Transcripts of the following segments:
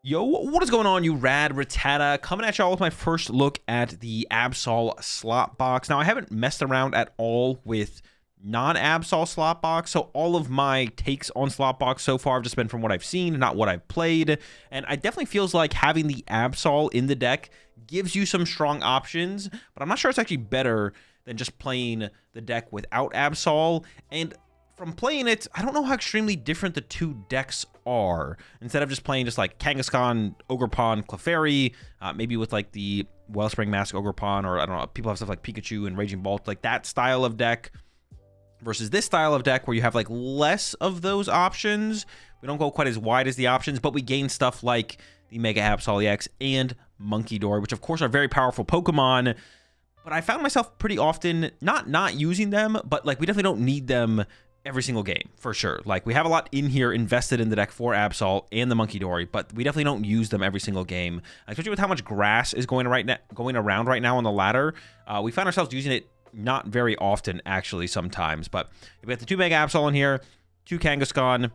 Yo, what is going on, you rad Rattata? Coming at y'all with my first look at the Absol slot box. Now, I haven't messed around at all with non-Absol slot box, so all of my takes on slot box so far have just been from what I've seen, not what I've played. And it definitely feels like having the Absol in the deck gives you some strong options, but I'm not sure it's actually better than just playing the deck without Absol. And from playing it, I don't know how extremely different the two decks are. Instead of just playing just like Kangaskhan, Ogerpon, Clefairy, maybe with like the Wellspring Mask Ogerpon, or I don't know, people have stuff like Pikachu and Raging Bolt, like that style of deck versus this style of deck where you have like less of those options. We don't go quite as wide as the options, but we gain stuff like the Mega Absol EX and Munkidori, which of course are very powerful Pokemon. But I found myself pretty often not using them, but like we definitely don't need them every single game, for sure. Like, we have a lot in here invested in the deck for Absol and the Munkidori, but we definitely don't use them every single game. Especially with how much grass is going around right now on the ladder. We find ourselves using it not very often, actually, sometimes. But we have the two Mega Absol in here, two Kangaskhan,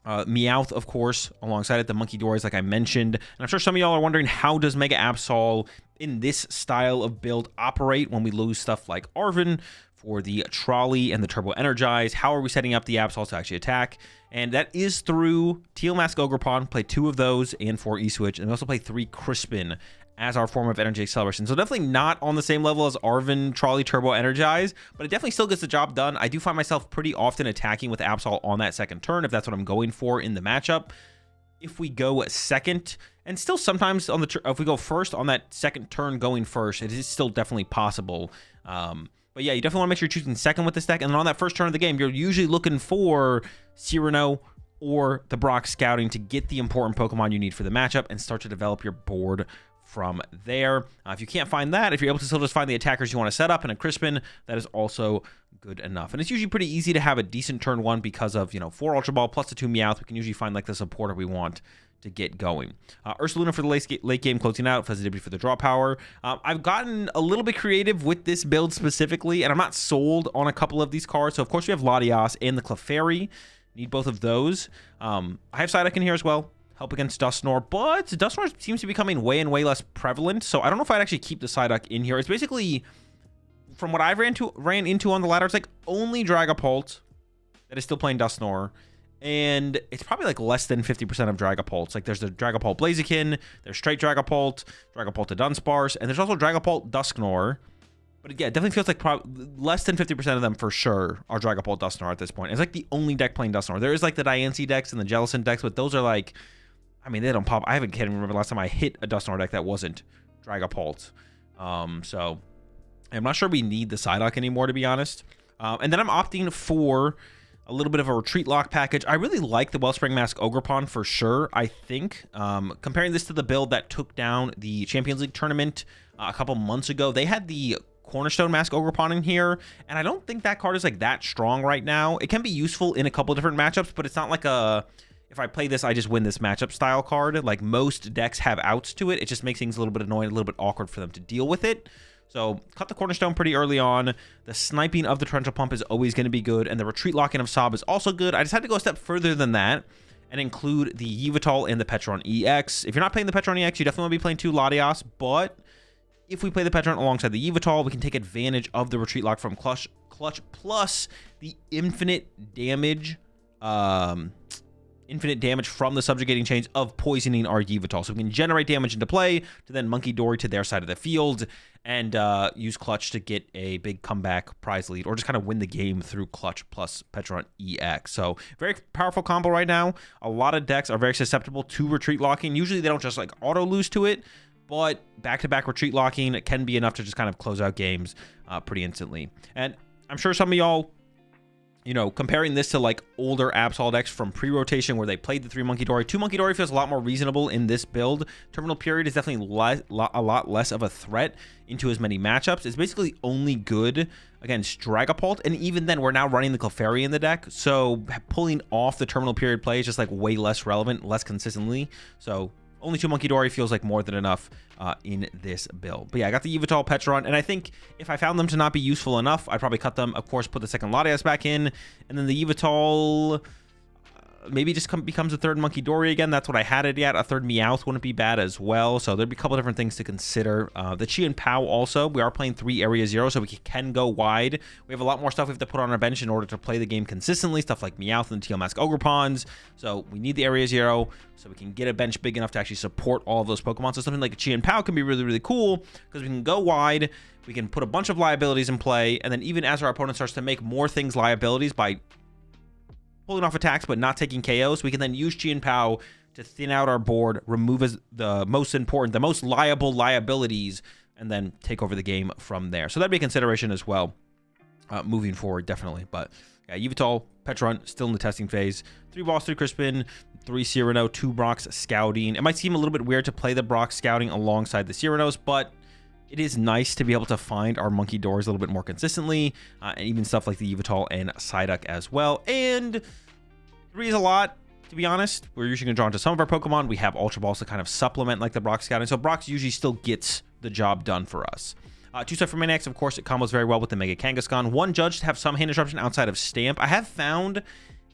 Meowth, of course, alongside it, the Munkidoris, like I mentioned. And I'm sure some of y'all are wondering, how does Mega Absol in this style of build operate when we lose stuff like Arven for the Trolley and the Turbo Energize? How are we setting up the Absol to actually attack? And that is through Teal Mask Ogerpon, play 2 of those, and 4 E-Switch, and we also play 3 Crispin as our form of energy acceleration. So definitely not on the same level as Arven, Trolley, Turbo Energize, but it definitely still gets the job done. I do find myself pretty often attacking with Absol on that second turn, if that's what I'm going for in the matchup. If we go second, and still sometimes on the if we go first on that second turn going first, it is still definitely possible. But yeah, you definitely want to make sure you're choosing second with this deck. And then on that first turn of the game, you're usually looking for Cyrano or the Brock Scouting to get the important Pokemon you need for the matchup and start to develop your board from there. If you can't find that, if you're able to still just find the attackers you want to set up in a Crispin, that is also good enough. And it's usually pretty easy to have a decent turn 1 because of, 4 Ultra Ball plus the 2 Meowth. We can usually find like the supporter we want to get going. Ursaluna for the late game closing out, Fezandipiti for the draw power. I've gotten a little bit creative with this build specifically, and I'm not sold on a couple of these cards. So of course we have Latias and the Clefairy. Need both of those. I have Psyduck in here as well. Help against Dusknoir, but Dusknoir seems to be becoming way and way less prevalent. So I don't know if I'd actually keep the Psyduck in here. It's basically, from what I've ran into on the ladder, it's like only Dragapult that is still playing Dusknoir. And it's probably like less than 50% of Dragapults. Like there's the Dragapult Blaziken, there's straight Dragapult, Dragapult to Dunsparce, and there's also Dragapult Dusknoir. But yeah, it definitely feels like less than 50% of them for sure are Dragapult Dusknoir at this point. It's like the only deck playing Dusknoir. There is like the Diancie decks and the Jellicent decks, but those are like, I mean, they don't pop. I can't remember the last time I hit a Dusknoir deck that wasn't Dragapult. So I'm not sure we need the Psyduck anymore, to be honest. And then I'm opting for a little bit of a retreat lock package. I really like the Wellspring Mask Ogerpon for sure, I think. Comparing this to the build that took down the Champions League tournament a couple months ago, they had the Cornerstone Mask Ogerpon in here, and I don't think that card is like that strong right now. It can be useful in a couple different matchups, but it's not like a, if I play this, I just win this matchup style card. Like most decks have outs to it. It just makes things a little bit annoying, a little bit awkward for them to deal with it. So cut the Cornerstone pretty early on. The sniping of the Torrential Pump is always going to be good, and the retreat locking of Sob is also good. I decided to go a step further than that and include the Yveltal and the Pecharunt EX. If you're not playing the Pecharunt EX, you definitely want to be playing 2 Latias, but if we play the Pecharunt alongside the Yveltal, we can take advantage of the retreat lock from Clutch plus the infinite damage from the subjugating chains of poisoning our Yveltal. So we can generate damage into play to then Munkidori to their side of the field and use Clutch to get a big comeback prize lead, or just kind of win the game through Clutch plus Pecharunt EX. So very powerful combo right now. A lot of decks are very susceptible to retreat locking. Usually they don't just like auto lose to it, but back-to-back retreat locking can be enough to just kind of close out games pretty instantly. And I'm sure some of y'all, comparing this to like older Absol decks from pre-rotation where they played the 3 Munkidori. 2 Munkidori feels a lot more reasonable in this build. Terminal Period is definitely a lot less of a threat into as many matchups. It's basically only good against Dragapult, and even then we're now running the Clefairy in the deck, so pulling off the Terminal Period play is just like way less relevant, less consistently. So only 2 Munkidori feels like more than enough in this build. But yeah, I got the Yveltal, Pecharunt, and I think if I found them to not be useful enough, I'd probably cut them. Of course, put the second Latias back in, and then the Yveltal, maybe just becomes a third Munkidori again. That's what I had it at. A third Meowth wouldn't be bad as well. So there'd be a couple different things to consider. The Chi and Pow also, we are playing 3 Area 0, so we can go wide. We have a lot more stuff we have to put on our bench in order to play the game consistently. Stuff like Meowth and Teal Mask Ogerpons. So we need the Area 0 so we can get a bench big enough to actually support all of those Pokemon. So something like a Chi and Pow can be really, really cool because we can go wide. We can put a bunch of liabilities in play. And then even as our opponent starts to make more things liabilities by pulling off attacks but not taking KOs, we can then use Chi and Pow to thin out our board, remove the most important, the most liable liabilities, and then take over the game from there. So that'd be a consideration as well moving forward, definitely. But yeah, Yveltal, Pecharunt, still in the testing phase. 3 Boss, 3 Crispin, 3 Cyrano, 2 Brock's Scouting. It might seem a little bit weird to play the Brock Scouting alongside the Cyranos, but it is nice to be able to find our Munkidoris a little bit more consistently, and even stuff like the Yveltal and Psyduck as well. And 3 is a lot, to be honest. We're usually going to draw into some of our Pokemon. We have Ultra Balls to kind of supplement like the Brock Scouting, so Brock usually still gets the job done for us. 2 Ciphermaniacs, of course, it combos very well with the Mega Kangaskhan. 1 Judge to have some hand disruption outside of Stamp. I have found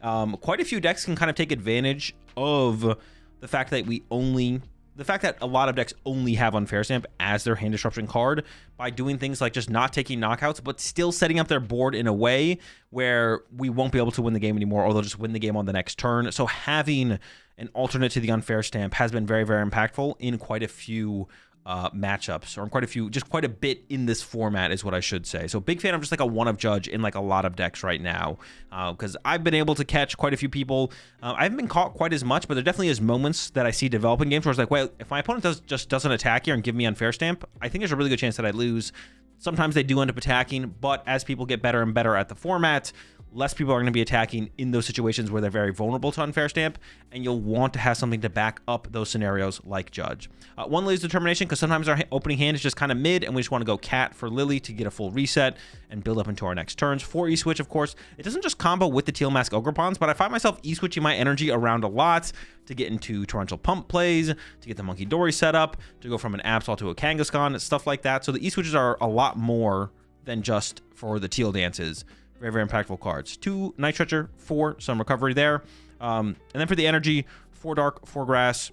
quite a few decks can kind of take advantage of the fact that a lot of decks only have Unfair Stamp as their hand disruption card by doing things like just not taking knockouts, but still setting up their board in a way where we won't be able to win the game anymore, or they'll just win the game on the next turn. So having an alternate to the Unfair Stamp has been very, very impactful in quite a few matchups, or quite a bit in this format is what I should say. So big fan of just like a 1 of Judge in like a lot of decks right now, because I've been able to catch quite a few people. I haven't been caught quite as much, but there definitely is moments that I see developing games where it's like, well, if my opponent just doesn't attack here and give me Unfair Stamp, I think there's a really good chance that I lose. Sometimes they do end up attacking, but as people get better and better at the format, less people are going to be attacking in those situations where they're very vulnerable to Unfair Stamp, and you'll want to have something to back up those scenarios like Judge. 1 Lily's Determination, because sometimes our opening hand is just kind of mid, and we just want to go Cat for Lillie to get a full reset and build up into our next turns. 4 E-Switch, of course, it doesn't just combo with the Teal Mask Ogerpons, but I find myself E-Switching my energy around a lot to get into Torrential Pump plays, to get the Munkidori set up, to go from an Absol to a Kangaskhan, stuff like that. So the E-Switches are a lot more than just for the Teal dances. Very, very impactful cards. 2 Night Stretcher, 4 some recovery there. And then for the energy, 4 Dark, 4 Grass,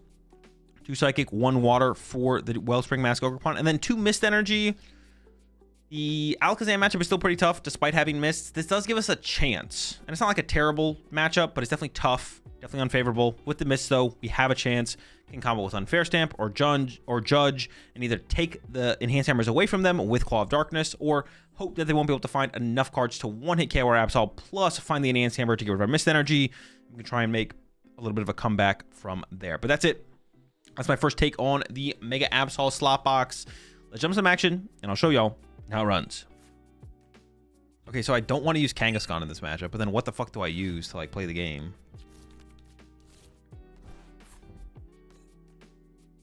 2 Psychic, 1 Water for the Wellspring Mask Ogerpon, and then 2 Mist Energy. The Alakazam matchup is still pretty tough despite having Mists. This does give us a chance. And it's not like a terrible matchup, but it's definitely tough, definitely unfavorable. With the Mist, though, we have a chance. Can combo with Unfair Stamp or Judge, and either take the Enhanced Hammers away from them with Claw of Darkness, or hope that they won't be able to find enough cards to one-hit KO our Absol, plus find the Enhanced Hammer to get rid of our Mist Energy. We can try and make a little bit of a comeback from there. But that's it. That's my first take on the Mega Absol slot box. Let's jump some action, and I'll show y'all how it runs. Okay, so I don't want to use Kangaskhan in this matchup, but then what the fuck do I use to like play the game?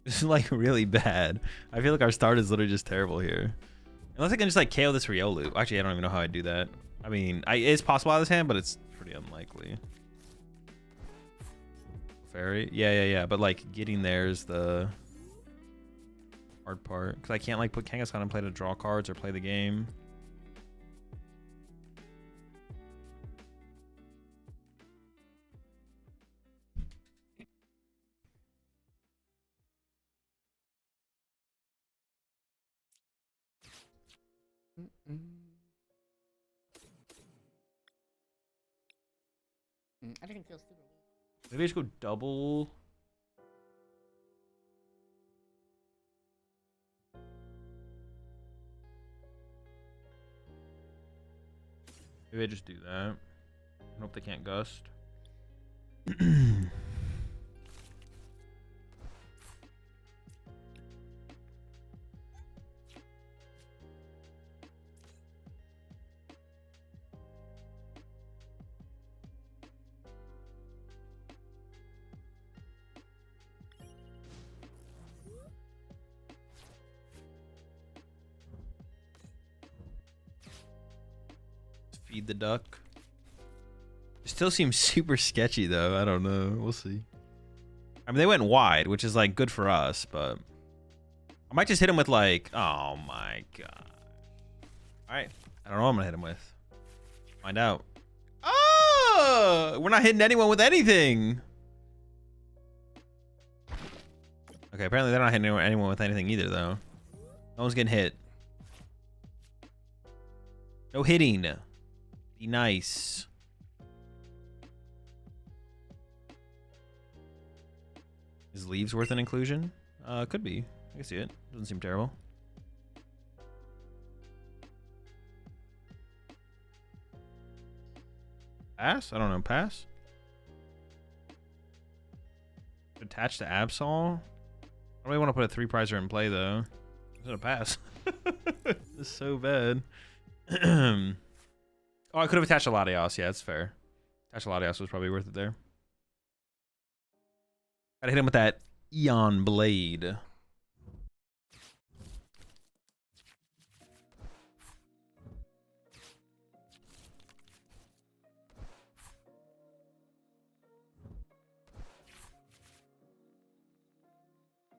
This is like really bad. I feel like our start is literally just terrible here. Unless I can just like KO this Riolu. Actually, I don't even know how I do that. I mean, it's possible out of this hand, but it's pretty unlikely. Fairy? Yeah. But like getting there is the hard part. Because I can't like put Kangaskhan and play to draw cards or play the game. Everything feels super weak. Maybe I just go double. Maybe I just do that. I hope they can't gust. Feed the duck. It still seems super sketchy though. I don't know. We'll see. I mean, they went wide, which is like good for us, but I might just hit him with like, oh my god. All right. I don't know what I'm gonna hit him with. Find out. Oh! We're not hitting anyone with anything. Okay, apparently they're not hitting anyone with anything either, though. No one's getting hit. No hitting. Be nice. Is leaves worth an inclusion? Could be. I can see it. Doesn't seem terrible. Pass? I don't know. Pass? Attached to Absol? I really want to put a 3-prizer in play, though. Is it a pass? This is so bad. Oh, I could have attached a Latias. Yeah, that's fair. Attached a Latias was probably worth it there. Gotta hit him with that Eon Blade.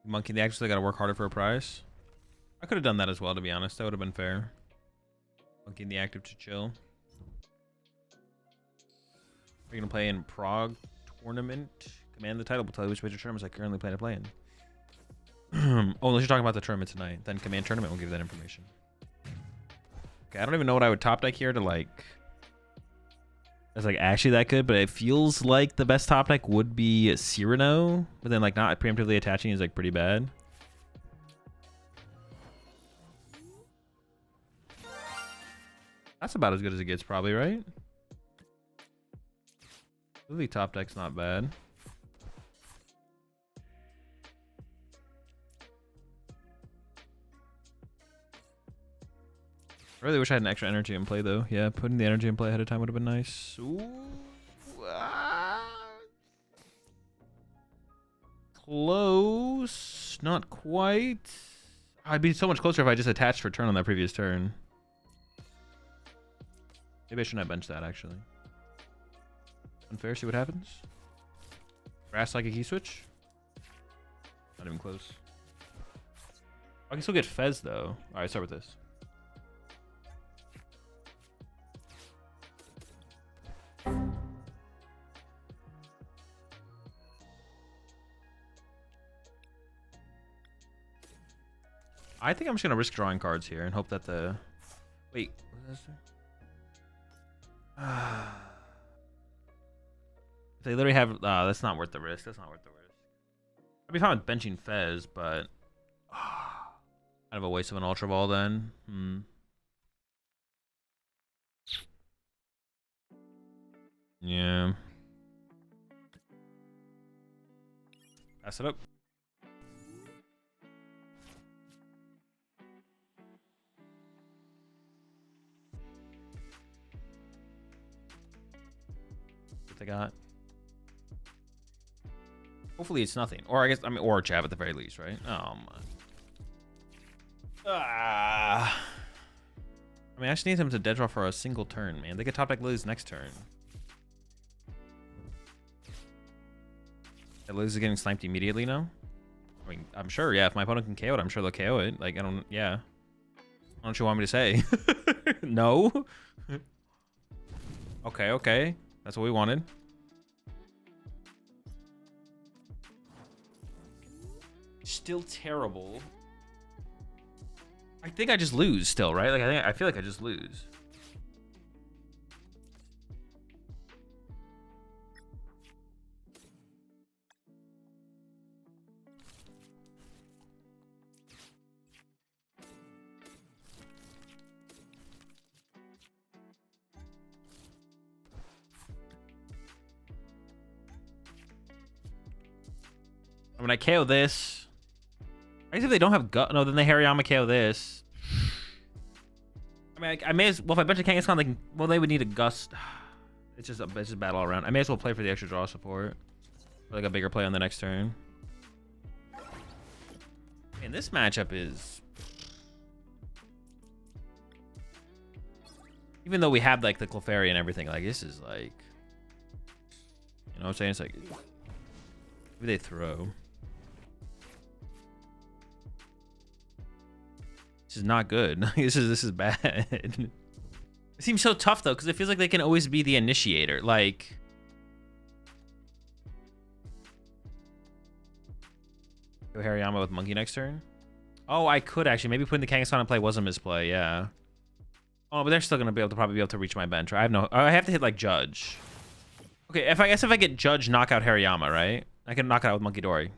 Monkey they actually gotta work harder for a prize. I could have done that as well, to be honest. That would have been fair. Monkey in the active to chill. We're gonna play in Prague tournament. Command the title will tell you which major tournaments I currently plan to play in. Oh, unless you're talking about the tournament tonight, then command tournament will give that information. Okay, I don't even know what I would top deck here to like. That's like actually that good, but it feels like the best top deck would be Cyrano, but then like not preemptively attaching is like pretty bad. That's about as good as it gets, probably, right? Lillie top deck's not bad. I really wish I had an extra energy in play, though. Yeah, putting the energy in play ahead of time would have been nice. Ooh. Close. Not quite. I'd be so much closer if I just attached for turn on that previous turn. Maybe I shouldn't have benched that, actually. Unfair, see what happens. Grass Psychic E-Switch. Not even close. I can still get Fez, though. Alright, start with this. I think I'm just gonna risk drawing cards here and hope that the wait. What is this? They literally have. That's not worth the risk. That's not worth the risk. I'd be fine with benching Fez, but kind of a waste of an Ultra Ball then. Yeah. Pass it up. What they got? Hopefully it's nothing. Or I guess, I mean, or a jab at the very least, right? Oh my. I mean, I just need them to dead draw for a single turn, man. They could top deck Lillie's next turn. Lillie's getting sniped immediately now? I mean, I'm sure, yeah. If my opponent can KO it, I'm sure they'll KO it. Like, I don't, yeah. What don't you want me to say? No? Okay, okay. That's what we wanted. Still terrible. I think I just lose still, right? Like I feel like I just lose. I mean, I KO this. I guess if they don't have gut, no, then they Hariyama KO this. I mean, I may as well, if I bench a Kangaskhan, they can, well, they would need a gust. It's just a battle all around. I may as well play for the extra draw support. Or like a bigger play on the next turn. And this matchup is, even though we have like the Clefairy and everything, like this is like, you know what I'm saying? It's like, maybe they throw. This is not good. This is bad. It seems so tough though, because it feels like they can always be the initiator. Like, Go Hariyama with Monkey next turn. Oh, I could actually. Maybe putting the Kangaskhan in play was a misplay, yeah. Oh, but they're still gonna probably be able to reach my bench. I have to hit like Judge. Okay, I guess if I get Judge, knock out Hariyama, right? I can knock it out with Munkidori.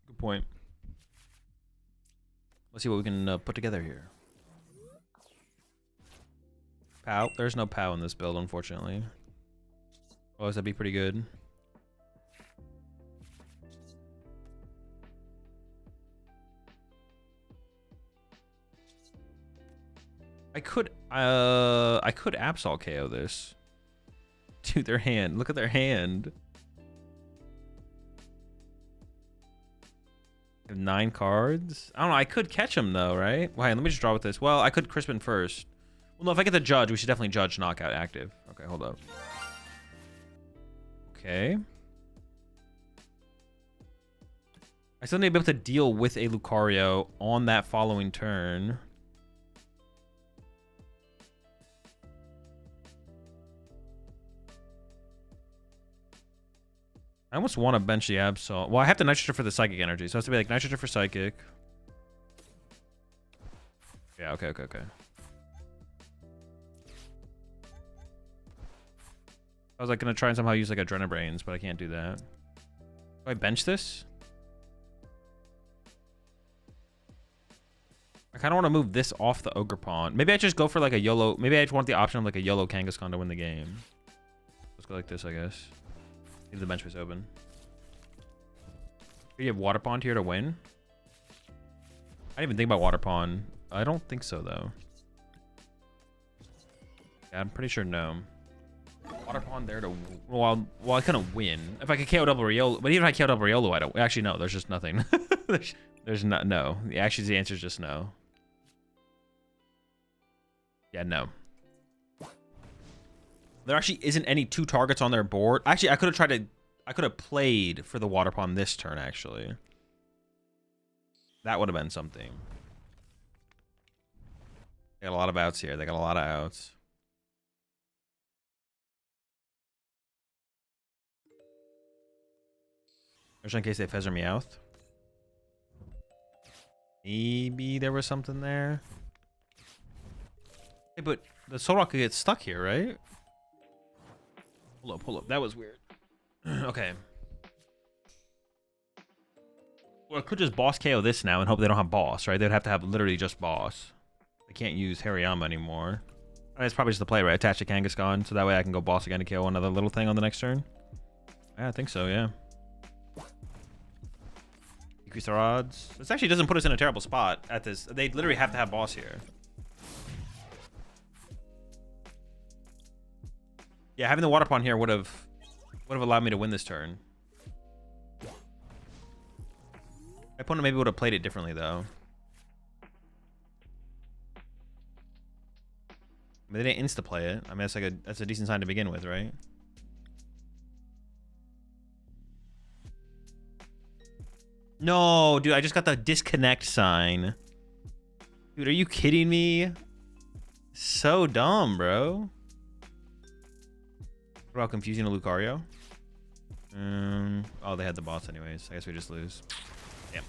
Good point. Let's see what we can put together here. Pow. There's no Pow in this build, unfortunately. Oh, that'd be pretty good. I could Absol KO this. Dude, their hand. Look at their hand. They have 9 cards. I don't know. I could catch him though, right? Well, hey, let me just draw with this. Well, I could Crispin first. Well, no, if I get the Judge, we should definitely Judge knockout active. Okay, hold up. Okay. I still need to be able to deal with a Lucario on that following turn. I almost want to bench the Absol. Well, I have to Night Stretcher for the Psychic Energy, so it has to be like Night Stretcher for Psychic. Yeah, okay. I was like gonna try and somehow use like Adrenabrains, but I can't do that. Do I bench this? I kind of want to move this off the Ogerpon. Maybe I just go for like a YOLO. Maybe I just want the option of like a YOLO Kangaskhan to win the game. Let's go like this, I guess. Leave the bench space open. Do you have Water Pond here to win? I didn't even think about Water Pond. I don't think so, though. Yeah, I'm pretty sure no. Water Pond there to... Well, I couldn't win. If I could KO double Riolu... But even if I KO double Riolu, I don't... Actually, no. There's just nothing. there's not... No. Actually, the answer is just no. Yeah, no. There actually isn't any 2 targets on their board. Actually, I could have played for the Water Pond this turn, actually. That would have been something. They got a lot of outs here. They got a lot of outs. Just in case they Fezzer Meowth. Maybe there was something there. Hey, but the Solrock could get stuck here, right? Hold up. That was weird. Okay. Well, I could just boss KO this now and hope they don't have boss, right? They'd have to have literally just boss. They can't use Hariyama anymore. I mean, it's probably just the play, right? Attach to Kangaskhan, so that way I can go boss again to KO another little thing on the next turn. Yeah, I think so, yeah. Increase our odds. This actually doesn't put us in a terrible spot at this. They literally have to have boss here. Yeah, having the Water Pond here would have allowed me to win this turn. My opponent maybe would have played it differently though. I mean, they didn't insta play it. I mean, that's a decent sign to begin with, right? No, dude, I just got the disconnect sign. Dude, are you kidding me? So dumb, bro. What about confusing a Lucario? Oh, they had the boss anyways. I guess we just lose. Damn.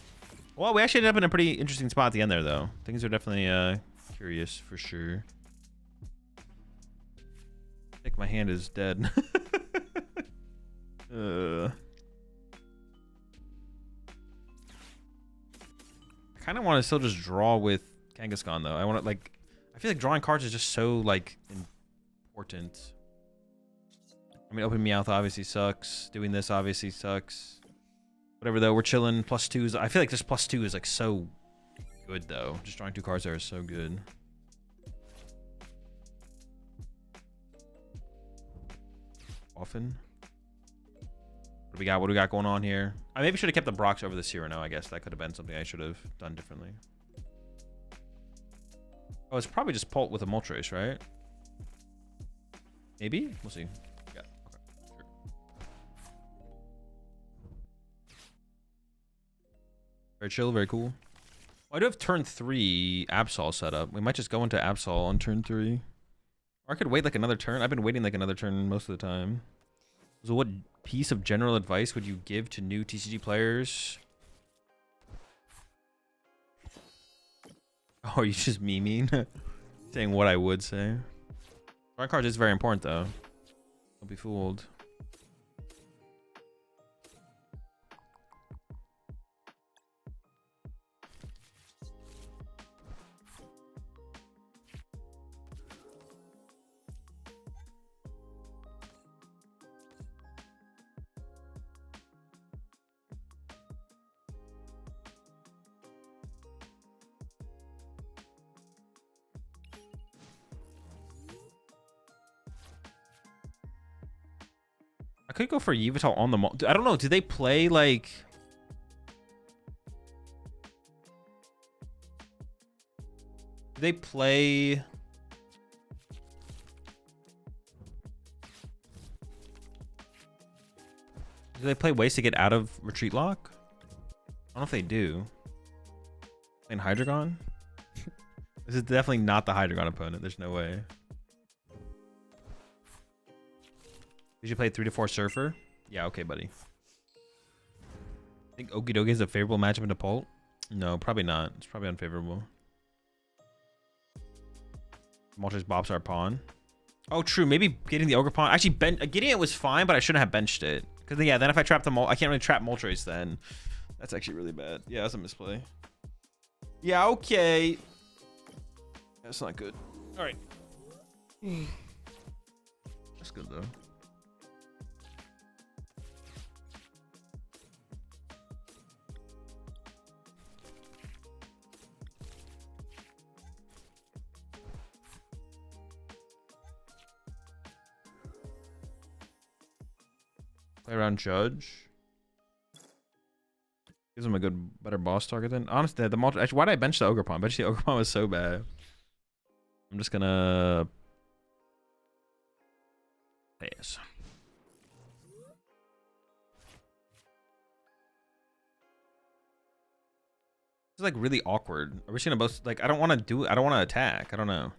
Well, we actually ended up in a pretty interesting spot at the end there, though. Things are definitely curious for sure. I think my hand is dead. I kind of want to still just draw with Kangaskhan, though. I feel like drawing cards is just so, like, important. I mean, open Meowth obviously sucks. Doing this obviously sucks. Whatever, though. We're chilling. +2s. I feel like this +2 is, like, so good, though. Just drawing 2 cards there is so good. Often. What do we got? What do we got going on here? I maybe should have kept the Brox over the Cyrano, I guess. That could have been something I should have done differently. Oh, it's probably just Pult with a Moltres, right? Maybe? We'll see. Yeah. Okay. Sure. Very chill, very cool. Well, I do have turn 3 Absol set up. We might just go into Absol on turn 3. Or I could wait like another turn. I've been waiting like another turn most of the time. So what piece of general advice would you give to new TCG players? Oh, are you just memeing? Saying what I would say. Drawing cards is very important though. Don't be fooled. I could go for Yveltal on the I don't know. Do they play like? Do they play? Do they play ways to get out of retreat lock? I don't know if they do. Playing Hydreigon? This is definitely not the Hydreigon opponent. There's no way. Did you play 3 to 4 Surfer? Yeah, okay, buddy. I think Okidogi is a favorable matchup in Default? No, probably not. It's probably unfavorable. Moltres bops our pawn. Oh, true. Maybe getting the Ogerpon. Actually, getting it was fine, but I shouldn't have benched it. Because, yeah, then if I trap the I can't really trap Moltres then. That's actually really bad. Yeah, that's a misplay. Yeah, okay. That's not good. All right. That's good, though. Play around Judge. Gives him a better boss target then. Honestly, actually, why did I bench the Ogerpon? Bench the Ogerpon was so bad. I'm just gonna pass. This is like really awkward. Are we just gonna both like? I don't want to attack. I don't know.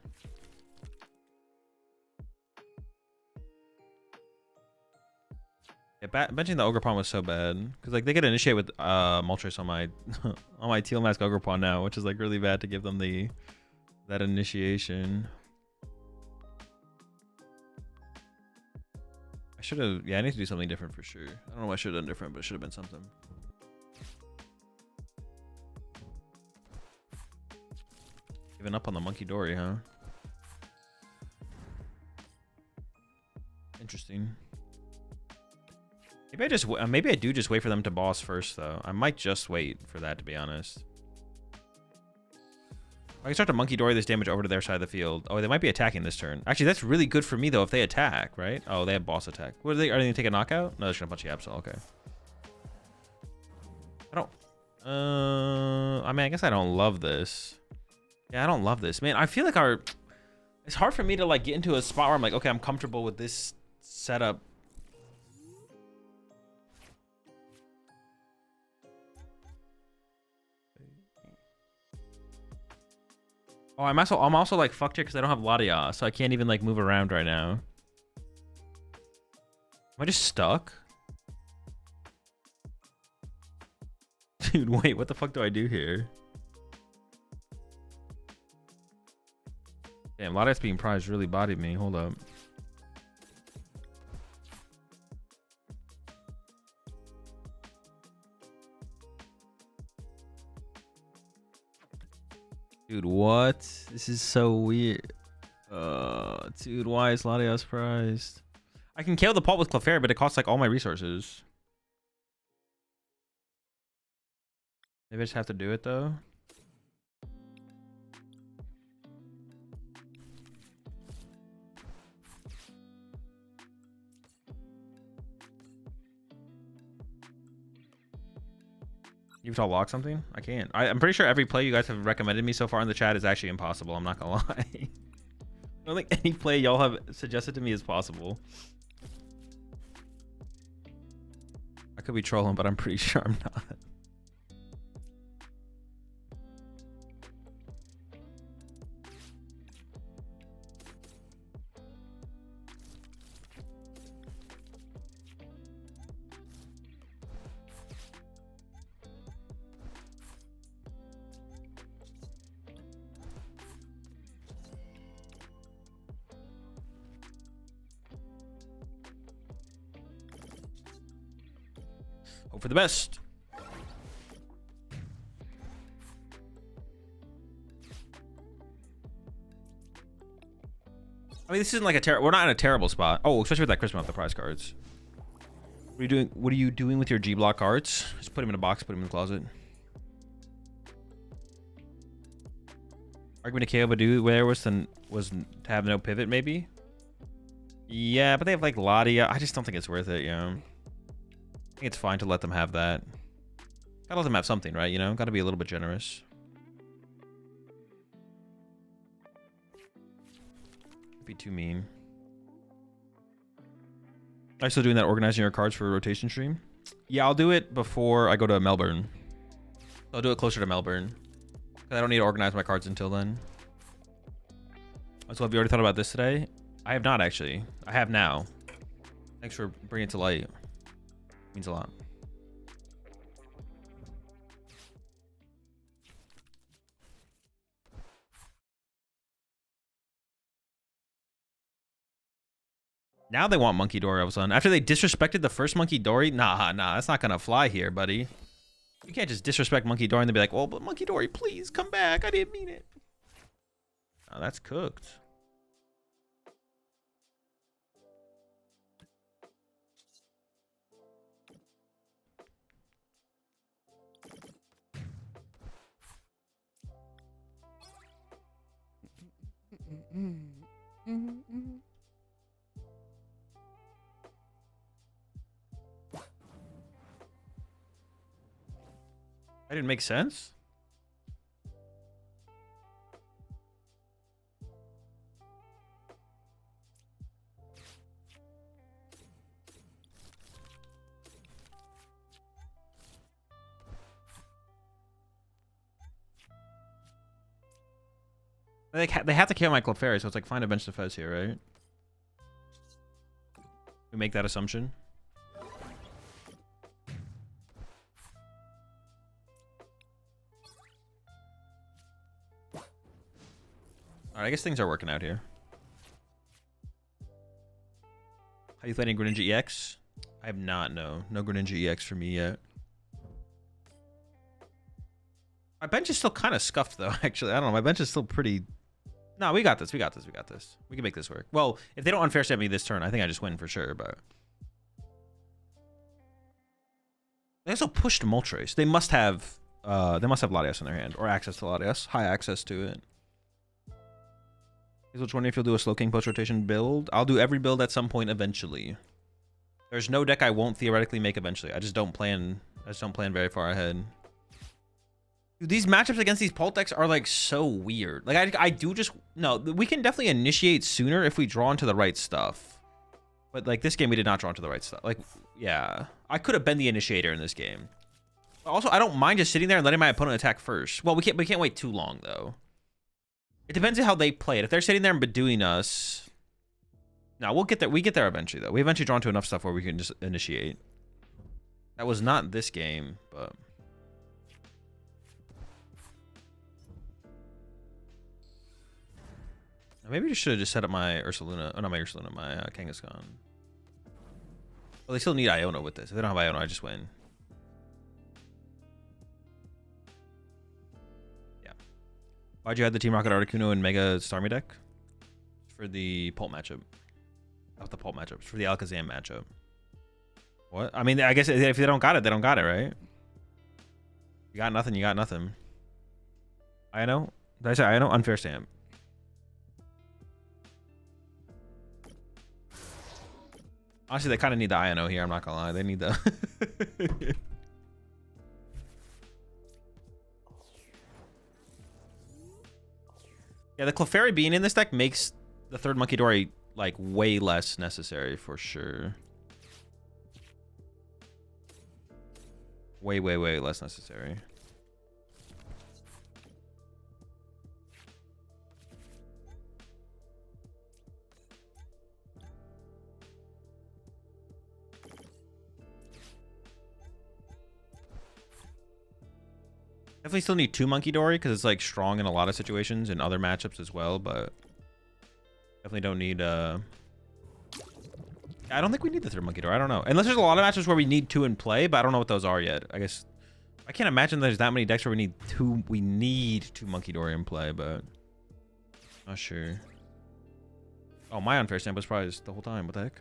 Yeah, benching the Ogerpon was so bad because like they could initiate with Moltres on my on my Teal Mask Ogerpon now, which is like really bad to give them that initiation. I should have. Yeah, I need to do something different for sure. I don't know what I should have done different, but it should have been something. Giving up on the Munkidori, huh? Interesting. Maybe I do just wait for them to boss first though. I might just wait for that, to be honest. I can start to Munkidori this damage over to their side of the field. Oh, they might be attacking this turn. Actually, that's really good for me though if they attack, right? Oh, they have boss attack. What are they gonna take a knockout? No, they're just gonna punch the Absol. Okay. I mean, I guess I don't love this. Yeah, I don't love this. Man, I feel like it's hard for me to like get into a spot where I'm like, okay, I'm comfortable with this setup. Oh, I'm also like fucked here because I don't have Latias, so I can't even like move around right now. Am I just stuck? Dude, wait, what the fuck do I do here? Damn, Latias being prized really bodied me. Hold up. Dude, what? This is so weird. Dude, why is Latias prized? I can kill the pulp with Clefairy, but it costs like all my resources. Maybe I just have to do it though. You've all lock something? I can't. I'm pretty sure every play you guys have recommended me so far in the chat is actually impossible. I'm not gonna lie. I don't think any play y'all have suggested to me is possible. I could be trolling, but I'm pretty sure I'm not. Hope for the best. I mean, this isn't like a terrible. We're not in a terrible spot. Oh, especially with that Crispin off the prize cards. What are you doing? What are you doing with your G block cards? Just put them in a box. Put them in the closet. Argument to KO Badu there was to have no pivot, maybe. Yeah, but they have like Latia. I just don't think it's worth it. You know, I think it's fine to let them have that. Gotta let them have something, right? You know, gotta be a little bit generous. Be too mean. Are you still doing that, organizing your cards for a rotation stream? Yeah, I'll do it before I go to Melbourne. I'll do it closer to Melbourne. I don't need to organize my cards until then. So have you already thought about this today? I have not, actually. I have now. Thanks for bringing it to light. Means a lot. Now they want Munkidori all of a sudden. After they disrespected the first Munkidori? Nah, that's not gonna fly here, buddy. You can't just disrespect Munkidori and then be like, well, but Munkidori, please come back. I didn't mean it. Oh, that's cooked. That didn't make sense. They have to kill my Clefairy, so it's like find a bench to Fez here, right? We make that assumption. Alright, I guess things are working out here. How you playing Greninja EX? I have not, no. No Greninja EX for me yet. My bench is still kind of scuffed, though, actually. I don't know. My bench is still pretty... No, we got this. We got this. We got this. We can make this work. Well, if they don't unfair stamp me this turn, I think I just win for sure, but... They also pushed Moltres. They must have Latias in their hand, or access to Latias. High access to it. I was wondering if you'll do a Slowking post-rotation build. I'll do every build at some point eventually. There's no deck I won't theoretically make eventually. I just don't plan very far ahead. Dude, these matchups against these Pult decks are like so weird. Like I do just no, we can definitely initiate sooner if we draw into the right stuff. But like this game we did not draw into the right stuff. Like yeah, I could have been the initiator in this game. Also, I don't mind just sitting there and letting my opponent attack first. Well, we can't wait too long though. It depends on how they play it. If they're sitting there and bedewing us, no, we'll get there. We get there eventually though. We eventually draw into enough stuff where we can just initiate. That was not this game, but. Maybe I should have just set up my Ursaluna. Oh, not my Ursaluna, my Kangaskhan. Well, they still need Iona with this. If they don't have Iona, I just win. Yeah. Why'd you add the Team Rocket Articuno and Mega Starmie deck? For the Pult matchup. Not the Pult matchup. For the Alakazam matchup. What? I mean, I guess if they don't got it, they don't got it, right? You got nothing, you got nothing. Iono? Did I say Iono? Unfair Stamp. Honestly, they kind of need the Iono here. I'm not gonna lie. They need the. Yeah, the Clefairy being in this deck makes the third Munkidori like way less necessary for sure. Way less necessary. Definitely still need two Munkidori because it's like strong in a lot of situations in other matchups as well, but definitely don't need I don't think we need the third Munkidori. I don't know. Unless there's a lot of matches where we need 2 in play, but I don't know what those are yet. I guess I can't imagine there's that many decks where we need 2 Munkidori in play, but not sure. Oh, my Unfair Stamp was prized the whole time. What the heck?